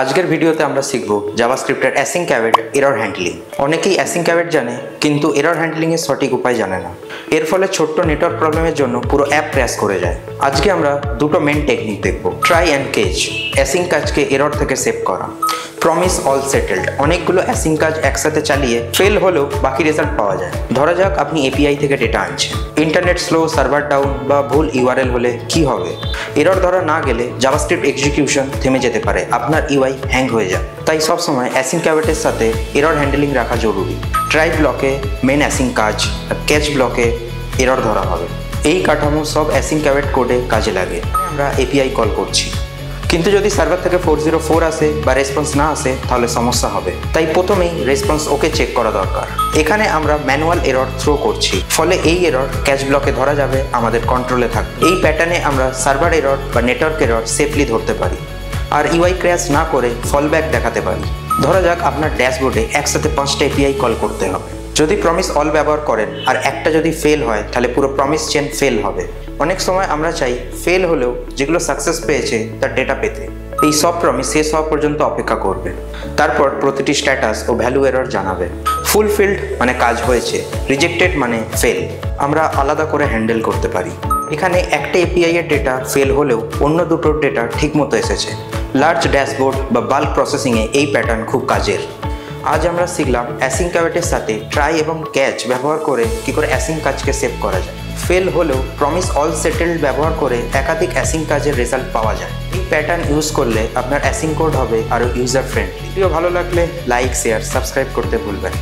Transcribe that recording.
আজকের ভিডিওতে আমরা শিখব জাভাস্ক্রিপ্টের অ্যাসিং অ্যাওয়েট এরর হ্যান্ডলিং। অনেকেই অ্যাসিং অ্যাওয়েট জানে কিন্তু এরর হ্যান্ডলিংয়ের সঠিক উপায় জানে না। এর ফলে ছোট্ট নেটওয়ার্ক প্রবলেমের জন্য পুরো অ্যাপ ক্র্যাশ করে যায়। আজকে আমরা দুটো মেন টেকনিক দেখব, ট্রাই অ্যান্ড ক্যাচ, অ্যাসিং কাজকে এরর থেকে সেভ করা, প্রমিস অল সেটেলড। অনেকগুলো অ্যাসিং কাজ একসাথে চালিয়ে ফেল হলেও বাকি রেজাল্ট পাওয়া যায়। ধরা যাক আপনি এপিআই থেকে ডেটা আনছেন, ইন্টারনেট স্লো, সার্ভার ডাউন বা ভুল ইউআরএল হলে কি হবে? এরর ধরা না গেলে জাভাস্ক্রিপ্ট এক্সিকিউশন থেমে যেতে পারে, আপনার ইউআই হ্যাং হয়ে যায়। তাই সবসময় অ্যাসিং অ্যাওয়েটের সাথে এরর হ্যান্ডলিং রাখা জরুরি। ট্রাই ব্লকে মেন অ্যাসিং কাজ আর ক্যাচ ব্লকে এরর ধরা হবে। এই কাঠামো সব অ্যাসিং অ্যাওয়েট কোডে কাজে লাগে। আমরা এপিআই কল করছি, কিন্তু যদি সার্ভার থেকে 404 আসে বা রেসপন্স না আসে তাহলে সমস্যা হবে। তাই প্রথমেই রেসপন্স ওকে চেক করা দরকার। এখানে আমরা ম্যানুয়াল এরর থ্রো করছি, ফলে এই এরর ক্যাচ ব্লকে ধরা যাবে, আমাদের কন্ট্রোলে থাকবে। এই প্যাটার্নে আমরা সার্ভার এরর বা নেটওয়ার্ক এরর সেফলি ধরতে পারি আর ইউআই ক্র্যাশ না করে ফলব্যাক দেখাতে পারি। ধরা যাক আপনার ড্যাশবোর্ডে একসাথে 5টা এপিআই কল করতে হবে। যদি প্রমিস অল ব্যবহার করেন আর একটা যদি ফেল হয় তাহলে পুরো প্রমিস চেন ফেল হবে। অনেক সময় আমরা চাই ফেল হলেও যেগুলো সাকসেস পেয়েছে তার ডেটা পেতে। এই সব প্রমিস শেষ হওয়া পর্যন্ত অপেক্ষা করবে, তারপর প্রতিটি স্ট্যাটাস ও ভ্যালু এরর জানাবে। ফুলফিল্ড মানে কাজ হয়েছে, রিজেক্টেড মানে ফেল। আমরা আলাদা করে হ্যান্ডেল করতে পারি। এখানে একটা এপিআই এর ডেটা ফেল হলেও অন্য দুটোর ডেটা ঠিকমতো এসেছে। লার্জ ড্যাশবোর্ড বা বাল্ক প্রসেসিংয়ে এই প্যাটার্ন খুব কাজের। আজ আমরা শিখলাম অ্যাসিং অ্যাওয়েটের সাথে ট্রাই এবং ক্যাচ ব্যবহার করে কী করে অ্যাসিং কাজকে সেভ করা যায়। ফেল হলেও প্রমিস অল সেটেলড ব্যবহার করে একাধিক অ্যাসিং কাজের রেজাল্ট পাওয়া যায়। এই প্যাটার্ন ইউজ করলে আপনার অ্যাসিং কোড হবে আরও ইউজার ফ্রেন্ডলি। ভিডিও ভালো লাগলে লাইক, শেয়ার, সাবস্ক্রাইব করতে ভুলবেন।